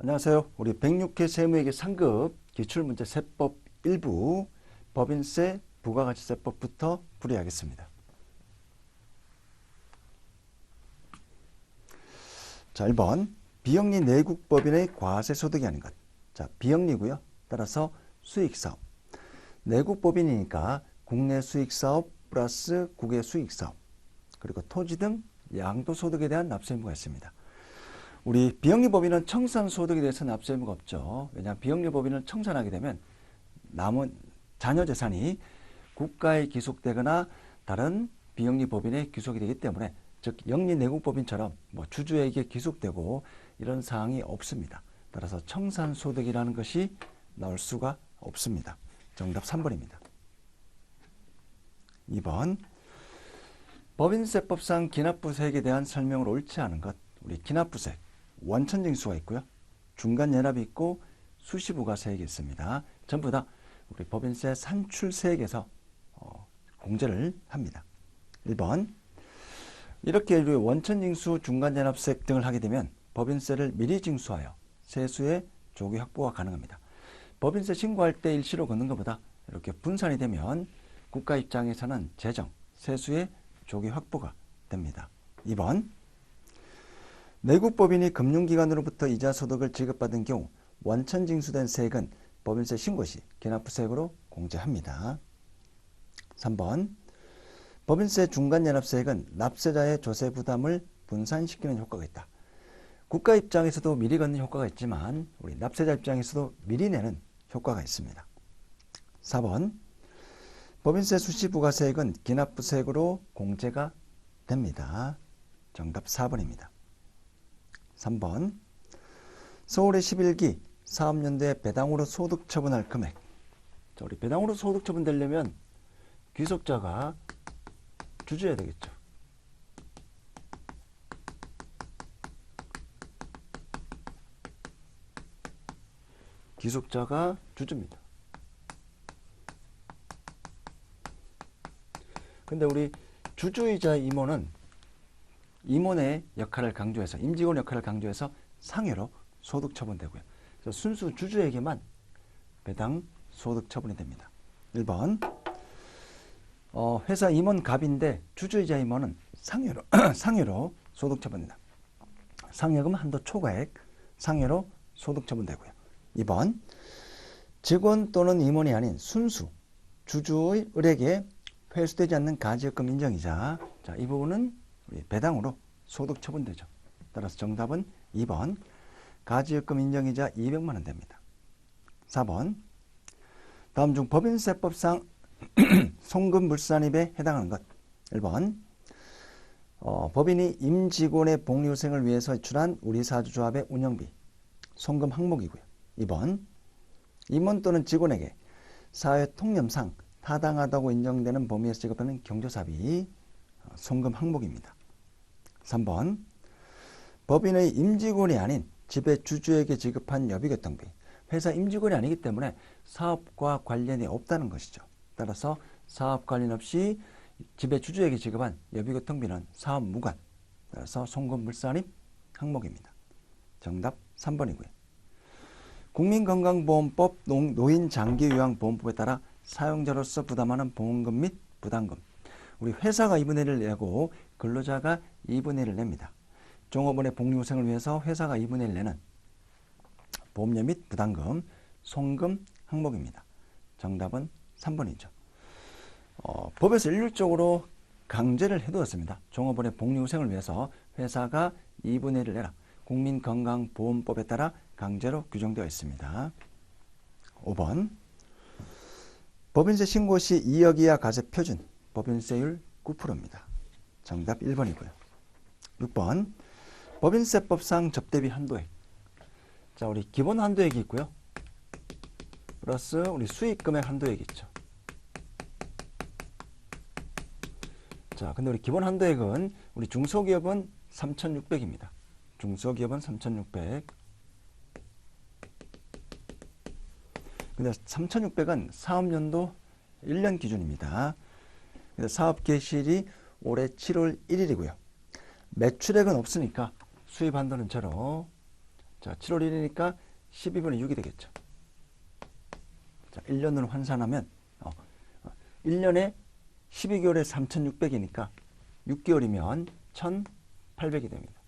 안녕하세요. 우리 106회 세무회계 상급 기출문제 세법 1부 법인세 부가가치세법부터 풀이하겠습니다. 자, 1번 비영리 내국법인의 과세소득이 아닌 것. 자, 비영리고요. 따라서 수익사업. 내국법인이니까 국내 수익사업 플러스 국외 수익사업 그리고 토지 등 양도소득에 대한 납세 의무가 있습니다. 우리 비영리법인은 청산소득에 대해서 납세 의무가 없죠. 왜냐하면 비영리법인을 청산하게 되면 남은 자녀 재산이 국가에 귀속되거나 다른 비영리법인에 귀속이 되기 때문에 즉 영리내국법인처럼 주주에게 귀속되고 이런 사항이 없습니다. 따라서 청산소득이라는 것이 나올 수가 없습니다. 정답 3번입니다. 2번 법인세법상 기납부세액에 대한 설명을 옳지 않은 것. 우리 기납부세액 원천징수가 있고요. 중간연합이 있고 수시부가세액이 있습니다. 전부 다 우리 법인세 산출세액에서 공제를 합니다. 1번 이렇게 원천징수, 중간연합세액 등을 하게 되면 법인세를 미리 징수하여 세수의 조기 확보가 가능합니다. 법인세 신고할 때 일시로 걷는 것보다 이렇게 분산이 되면 국가 입장에서는 재정, 세수의 조기 확보가 됩니다. 2번 내국법인이 금융기관으로부터 이자소득을 지급받은 경우 원천징수된 세액은 법인세 신고 시 기납부세액으로 공제합니다. 3번 법인세 중간연합세액은 납세자의 조세부담을 분산시키는 효과가 있다. 국가 입장에서도 미리 걷는 효과가 있지만 우리 납세자 입장에서도 미리 내는 효과가 있습니다. 4번 법인세 수시부가세액은 기납부세액으로 공제가 됩니다. 정답 4번입니다. 3번 서울의 11기 사업연도에 배당으로 소득 처분할 금액. 자, 우리 배당으로 소득 처분되려면 귀속자가 주주여야 되겠죠. 귀속자가 주주입니다. 근데 우리 주주이자 임원은 임원의 역할을 강조해서 임직원 역할을 강조해서 상여로 소득 처분되고요. 그래서 순수 주주에게만 배당 소득 처분이 됩니다. 1번 회사 임원 갑인데 주주이자 임원은 상여로 소득 처분된다. 상여금 한도 초과액 상여로 소득 처분되고요. 2번 직원 또는 임원이 아닌 순수 주주의 을에게 회수되지 않는 가지역금 인정이자 자, 이 부분은 배당으로 소득 처분되죠. 따라서 정답은 2번 가지역금 인정이자 200만 원 됩니다. 4번 다음 중 법인세법상 송금물산입에 해당하는 것. 1번 법인이 임직원의 복리후생을 위해서 지출한 우리사주조합의 운영비 송금 항목이고요. 2번 임원 또는 직원에게 사회통념상 타당하다고 인정되는 범위에서 지급하는 경조사비 송금 항목입니다. 3번 법인의 임직원이 아닌 지배주주에게 지급한 여비교통비. 회사 임직원이 아니기 때문에 사업과 관련이 없다는 것이죠. 따라서 사업 관련 없이 지배주주에게 지급한 여비교통비는 사업 무관. 따라서 송금물산입 항목입니다. 정답 3번이고요. 국민건강보험법 노인장기요양보험법에 따라 사용자로서 부담하는 보험금 및 부담금. 우리 회사가 2분의 1을 내고 근로자가 2분의 1을 냅니다. 종업원의 복리후생을 위해서 회사가 2분의 1 내는 보험료 및 부담금, 송금 항목입니다. 정답은 3번이죠. 법에서 일률적으로 강제를 해두었습니다. 종업원의 복리후생을 위해서 회사가 2분의 1을 내라. 국민건강보험법에 따라 강제로 규정되어 있습니다. 5번 법인세 신고 시 2억 이하 가세 표준 법인세율 9%입니다. 정답 1번이고요. 6번 법인세법상 접대비 한도액. 자, 우리 기본 한도액이 있고요. 플러스 우리 수익금액 한도액이 있죠. 자, 근데 우리 기본 한도액은 우리 중소기업은 3,600입니다. 중소기업은 3,600. 근데 3,600은 사업연도 1년 기준입니다. 사업 개시일이 올해 7월 1일이고요. 매출액은 없으니까 수입 한도는 제로. 자, 7월 1일이니까 12분의 6이 되겠죠. 자, 1년으로 환산하면 1년에 12개월에 3,600이니까 6개월이면 1,800이 됩니다.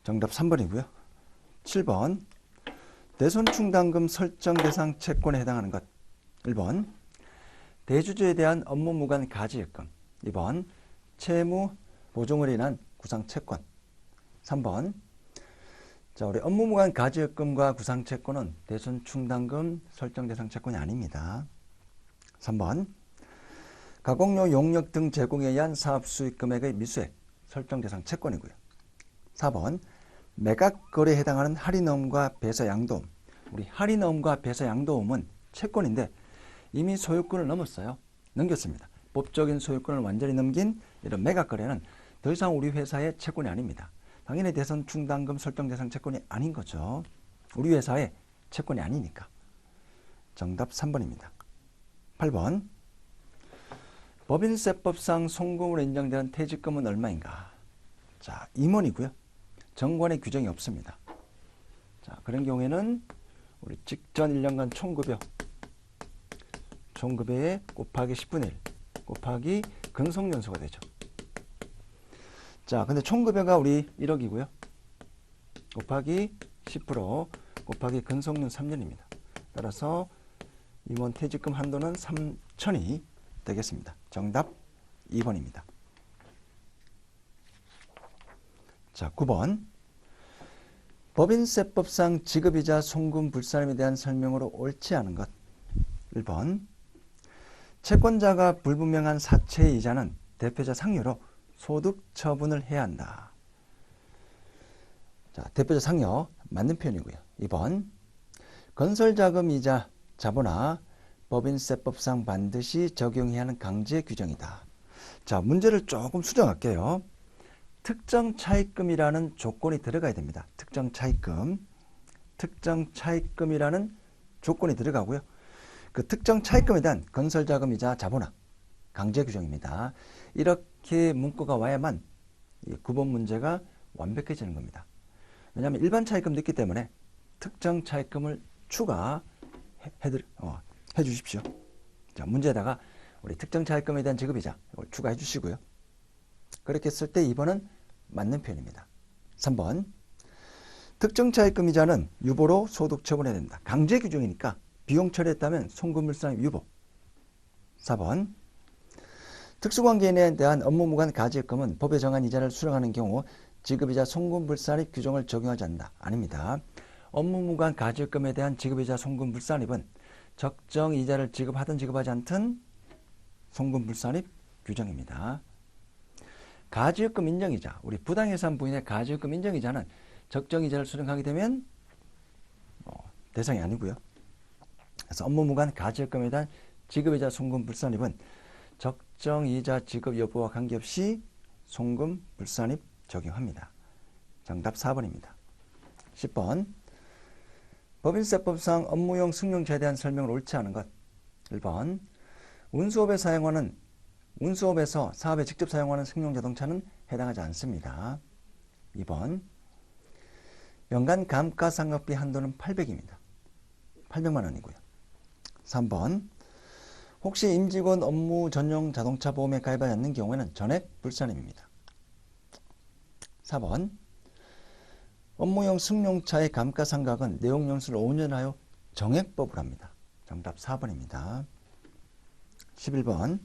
정답 3번이고요. 7번 대손충당금 설정 대상 채권에 해당하는 것. 1번 대주주에 대한 업무 무관 가지예금. 2번 채무 보종으로 인한 구상채권. 3번 자, 우리 업무 무관 가지예금과 구상채권은 대손충당금 설정 대상 채권이 아닙니다. 3번 가공료 용역 등 제공에 의한 사업수익 금액의 미수액 설정 대상 채권이고요. 4번 매각거래에 해당하는 할인어음과 배서양도음. 우리 할인어음과 배서양도음은 채권인데 이미 소유권을 넘었어요. 넘겼습니다. 법적인 소유권을 완전히 넘긴 이런 매각거래는 더 이상 우리 회사의 채권이 아닙니다. 당연히 대손충당금 설정 대상 채권이 아닌 거죠. 우리 회사의 채권이 아니니까. 정답 3번입니다. 8번 법인세법상 송금으로 인정되는 퇴직금은 얼마인가? 자, 임원이고요. 정관의 규정이 없습니다. 자, 그런 경우에는 우리 직전 1년간 총급여에 곱하기 10분의 1 곱하기 근속연수가 되죠. 자, 근데 총급여가 우리 1억이고요. 곱하기 10% 곱하기 근속연 3년입니다. 따라서 임원 퇴직금 한도는 3천이 되겠습니다. 정답 2번입니다. 자, 9번 법인세법상 지급이자 송금 불산임에 대한 설명으로 옳지 않은 것. 1번 채권자가 불분명한 사채의 이자는 대표자 상여로 소득 처분을 해야 한다. 자, 대표자 상여 맞는 표현이고요. 2번 건설자금이자 자본화 법인세법상 반드시 적용해야 하는 강제 규정이다. 자, 문제를 조금 수정할게요. 특정 차입금이라는 조건이 들어가야 됩니다. 특정 차입금이라는 조건이 들어가고요. 그 특정 차입금에 대한 건설자금이자 자본화 강제 규정입니다. 이렇게 문구가 와야만 9번 문제가 완벽해지는 겁니다. 왜냐하면 일반 차입금 넣기 때문에 특정 차입금을 추가해 주십시오. 자, 문제에다가 우리 특정 차입금에 대한 지급이자 이걸 추가해 주시고요. 그렇게 했을 때 2번은 맞는 표현입니다. 3번 특정 차입금이자는 유보로 소득 처분해야 된다. 강제 규정이니까 비용 처리했다면 송금불산임 유보. 4번 특수관계인에 대한 업무무관 가지예금은 법에 정한 이자를 수령하는 경우 지급이자 송금불산입 규정을 적용하지 않는다. 아닙니다. 업무무관 가지예금에 대한 지급이자 송금불산입은 적정 이자를 지급하든 지급하지 않든 송금불산입 규정입니다. 가지예금 인정이자, 우리 부당해산 부인의 가지예금 인정이자는 적정 이자를 수령하게 되면 대상이 아니고요. 그래서 업무무관 가지예금에 대한 지급이자 송금불산입은 적정 이자 지급 여부와 관계없이 송금불산입 적용합니다. 정답 4번입니다. 10번 법인세법상 업무용 승용차에 대한 설명을 옳지 않은 것. 1번 운수업에서 사업에 직접 사용하는 승용자동차는 해당하지 않습니다. 2번 연간 감가상각비 한도는 800입니다. 800만 원이고요. 3번 혹시 임직원 업무 전용 자동차 보험에 가입하지 않는 경우에는 전액 불산임입니다. 4번 업무용 승용차의 감가상각은 내용연수를 5년 하여 정액법을 합니다. 정답 4번입니다. 11번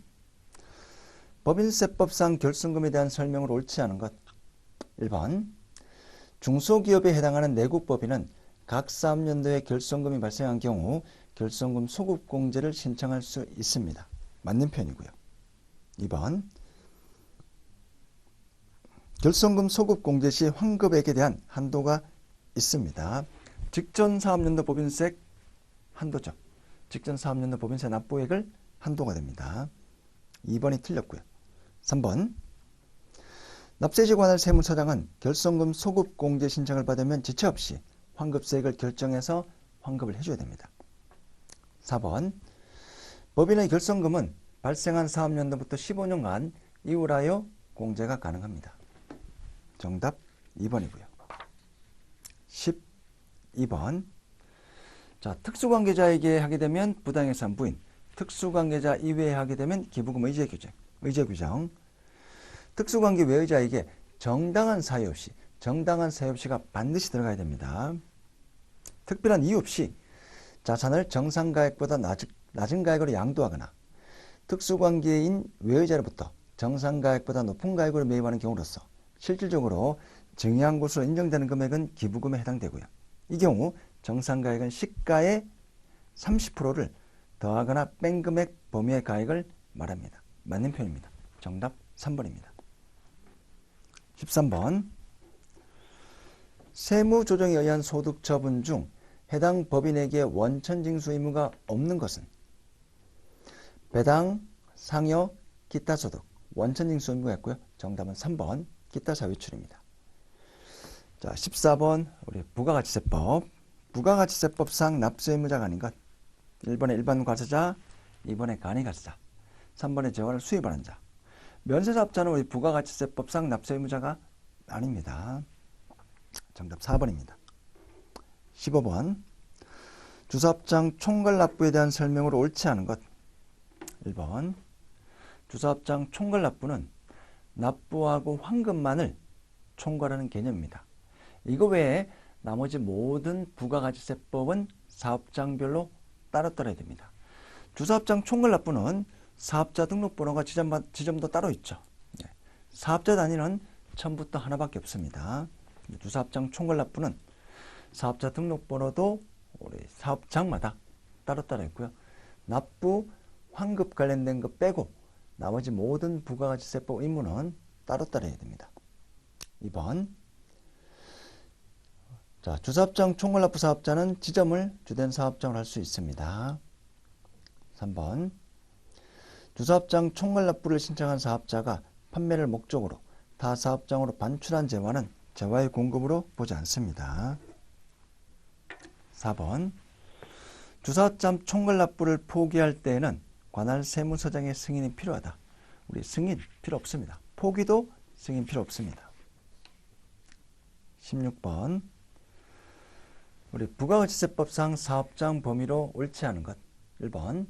법인세법상 결손금에 대한 설명을 옳지 않은 것. 1번 중소기업에 해당하는 내국법인은 각 사업연도에 결손금이 발생한 경우 결손금 소급공제를 신청할 수 있습니다. 맞는 편이고요. 2번 결손금 소급공제 시 환급액에 대한 한도가 있습니다. 직전 사업연도 법인세 한도죠. 직전 사업연도 법인세 납부액을 한도가 됩니다. 2번이 틀렸고요. 3번 납세지 관할 세무서장은 결손금 소급공제 신청을 받으면 지체 없이 환급세액을 결정해서 환급을 해줘야 됩니다. 4번 법인의 결손금은 발생한 사업연도부터 15년간 이후라여 공제가 가능합니다. 정답 2번이고요. 12번. 자, 특수관계자에게 하게 되면 부당해산 부인, 특수관계자 이외에 하게 되면 기부금 의제 규정. 특수관계 외의자에게 정당한 사유 없이, 정당한 사유 없이가 반드시 들어가야 됩니다. 특별한 이유 없이 자산을 정상가액보다 낮은 가액으로 양도하거나 특수관계인 외의자로부터 정상가액보다 높은 가액으로 매입하는 경우로서 실질적으로 증여한 것으로 인정되는 금액은 기부금에 해당되고요. 이 경우 정상가액은 시가의 30%를 더하거나 뺀 금액 범위의 가액을 말합니다. 맞는 표현입니다. 정답 3번입니다. 13번. 세무조정에 의한 소득 처분 중 해당 법인에게 원천징수 의무가 없는 것은 배당, 상여, 기타 소득, 원천징수 의무가 있고요. 정답은 3번 기타 사유출입니다. 자, 14번 우리 부가가치세법. 부가가치세법상 납세 의무자가 아닌 것. 1번에 일반 과세자, 2번에 간이가세자, 3번에 재화를 수입하는 자. 면세사업자는 우리 부가가치세법상 납세 의무자가 아닙니다. 정답 4번입니다. 15번. 주사업장 총괄납부에 대한 설명으로 옳지 않은 것. 1번. 주사업장 총괄납부는 납부하고 환급만을 총괄하는 개념입니다. 이거 외에 나머지 모든 부가가치세법은 사업장별로 따로따로 해야 됩니다. 주사업장 총괄납부는 사업자 등록번호가 지점도 따로 있죠. 사업자 단위는 처음부터 하나밖에 없습니다. 주사업장 총괄납부는 사업자 등록번호도 우리 사업장마다 따로따로 있고요. 납부, 환급 관련된 것 빼고 나머지 모든 부가가치세법 의무는 따로따로 해야 됩니다. 2번. 자, 주사업장 총괄납부 사업자는 지점을 주된 사업장으로 할 수 있습니다. 3번. 주사업장 총괄납부를 신청한 사업자가 판매를 목적으로 타 사업장으로 반출한 재화는 재화의 공급으로 보지 않습니다. 4번. 주사업장 총괄납부를 포기할 때에는 관할 세무서장의 승인이 필요하다. 우리 승인 필요 없습니다. 포기도 승인 필요 없습니다. 16번. 우리 부가가치세법상 사업장 범위로 옳지 않은 것. 1번.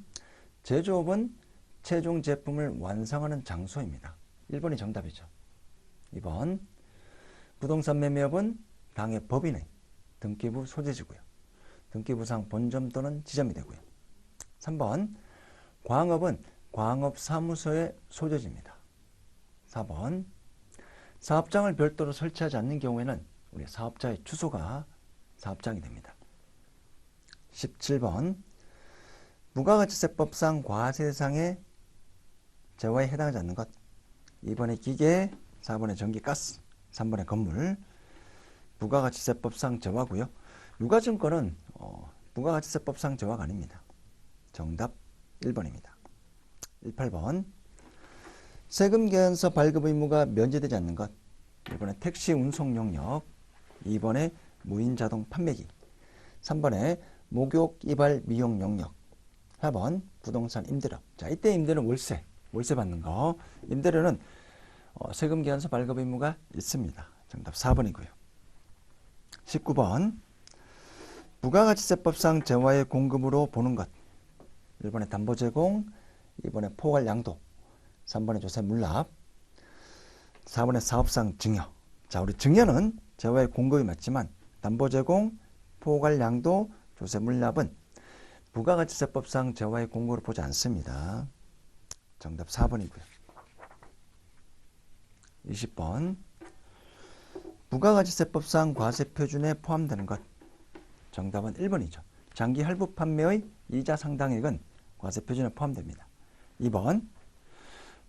제조업은 최종 제품을 완성하는 장소입니다. 1번이 정답이죠. 2번. 부동산 매매업은 당해 법인의 등기부 소재지고요. 등기부상 본점 또는 지점이 되고요. 3번. 광업은 광업사무소의 소재지입니다. 4번. 사업장을 별도로 설치하지 않는 경우에는 우리 사업자의 주소가 사업장이 됩니다. 17번. 부가가치세법상 과세상의 재화에 해당하지 않는 것. 2번의 기계, 4번의 전기, 가스, 3번의 건물. 부가가치세법상 재화고요. 유가증권은 부가가치세법상 재화가 아닙니다. 정답 1번입니다. 18번. 세금계산서 발급 의무가 면제되지 않는 것. 1번의 택시 운송 용역, 2번의 무인자동 판매기, 3번의 목욕 이발 미용 용역, 4번 부동산 임대료. 자, 이때 임대료는 월세 받는 거. 임대료는 세금계산서 발급 의무가 있습니다. 정답 4번이고요. 19번. 부가가치세법상 재화의 공급으로 보는 것. 1번의 담보 제공, 2번의 포괄 양도, 3번의 조세 물납, 4번의 사업상 증여. 자, 우리 증여는 재화의 공급이 맞지만 담보 제공, 포괄 양도, 조세 물납은 부가가치세법상 재화의 공급으로 보지 않습니다. 정답 4번이고요. 20번. 부가가치세법상 과세표준에 포함되는 것. 정답은 1번이죠. 장기 할부 판매의 이자 상당액은 과세표준에 포함됩니다. 2번.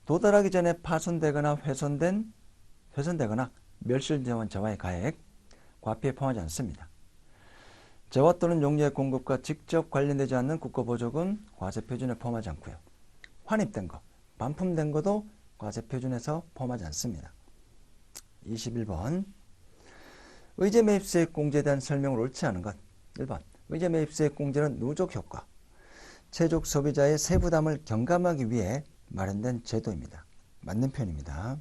도달하기 전에 파손되거나 훼손되거나 멸실되어 재화의 가액, 과피에 포함하지 않습니다. 재화 또는 용료의 공급과 직접 관련되지 않는 국고보조금 과세표준에 포함하지 않고요. 환입된 거, 반품된 것도 과세표준에서 포함하지 않습니다. 21번. 의제매입세액 공제에 대한 설명을 옳지 않은 것. 1번. 의제매입세액 공제는 누적효과, 최적 소비자의 세부담을 경감하기 위해 마련된 제도입니다. 맞는 표현입니다.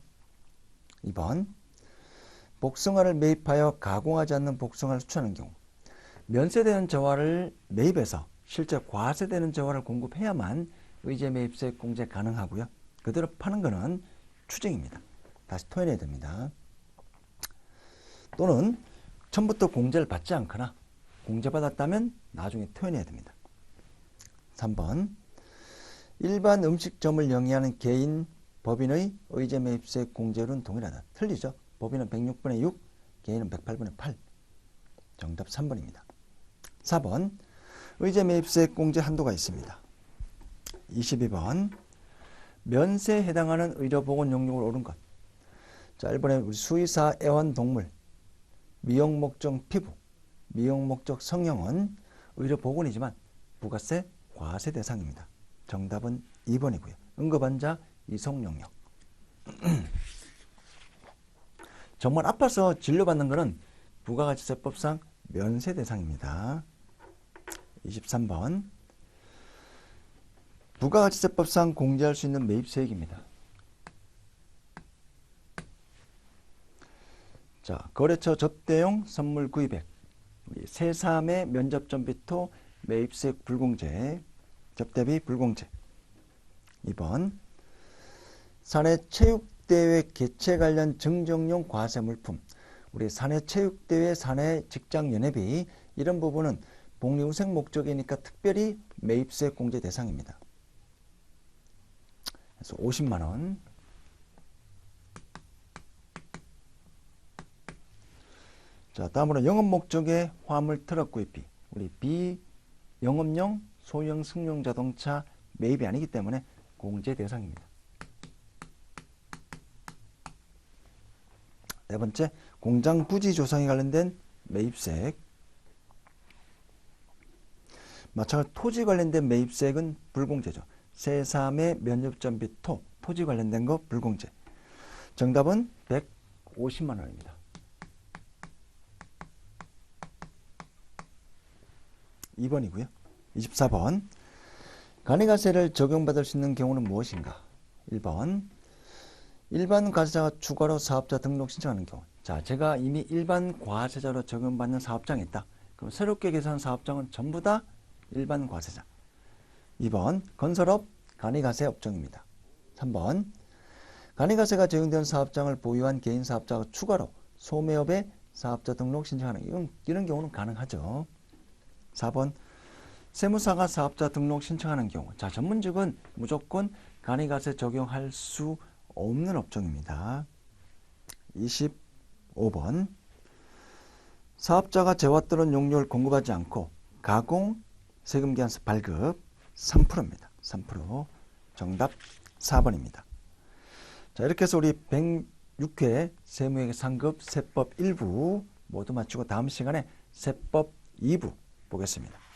2번. 복숭아를 매입하여 가공하지 않는 복숭아를 수출하는 경우 면세되는 저하를 매입해서 실제 과세되는 저하를 공급해야만 의제 매입세 공제 가능하고요. 그대로 파는 것은 추징입니다. 다시 토해내야 됩니다. 또는 처음부터 공제를 받지 않거나 공제받았다면 나중에 토해내야 됩니다. 3번 일반 음식점을 영위하는 개인, 법인의 의제 매입세 공제율은 동일하다. 틀리죠. 법인은 106분의 6, 개인은 108분의 8. 정답 3번입니다. 4번 의제 매입세 공제 한도가 있습니다. 22번 면세에 해당하는 의료보건 용역을 옳은 것. 자, 1번에 우리 수의사, 애완동물, 미용 목적 피부, 미용 목적 성형은 의료보건이지만 부가세 과세 대상입니다. 정답은 2번이고요. 응급환자, 이송용역. 정말 아파서 진료받는 것은 부가가치세법상 면세 대상입니다. 23번 부가가치세법상 공제할 수 있는 매입세액입니다. 자, 거래처 접대용 선물 구입액, 새3의 면접전비토 매입세액 불공제, 접대비 불공제. 2번 사내 체육대회 개최 관련 증정용 과세 물품, 우리 사내 체육대회, 사내 직장연회비 이런 부분은 복리후생 목적이니까 특별히 매입세 공제 대상입니다. 그래서 50만 원. 자, 다음으로 영업 목적의 화물 트럭 구입비, 우리 비영업용 소형 승용 자동차 매입이 아니기 때문에 공제 대상입니다. 네 번째, 공장 부지 조성에 관련된 매입세액. 마찬가지로 토지 관련된 매입세액은 불공제죠. 새3의 면접전비 토지 관련된 거 불공제. 정답은 150만 원입니다. 2번이고요. 24번 간이가세를 적용받을 수 있는 경우는 무엇인가? 1번 일반 과세자가 추가로 사업자 등록 신청하는 경우. 자, 제가 이미 일반 과세자로 적용받는 사업장이 있다. 그럼 새롭게 개설한 사업장은 전부 다 일반 과세자. 2번 건설업 간이가세 업종입니다. 3번 간이가세가 적용된 사업장을 보유한 개인 사업자가 추가로 소매업에 사업자 등록 신청하는 이런 경우는 가능하죠. 4번 세무사가 사업자 등록 신청하는 경우. 자, 전문직은 무조건 간이가세 적용할 수 없는 업종입니다. 25번 사업자가 재화 또는 용료를 공급하지 않고 가공 세금기한세 발급 3%입니다. 3%. 정답 4번입니다. 자, 이렇게 해서 우리 106회 세무회계 상급 세법 1부 모두 마치고 다음 시간에 세법 2부 보겠습니다.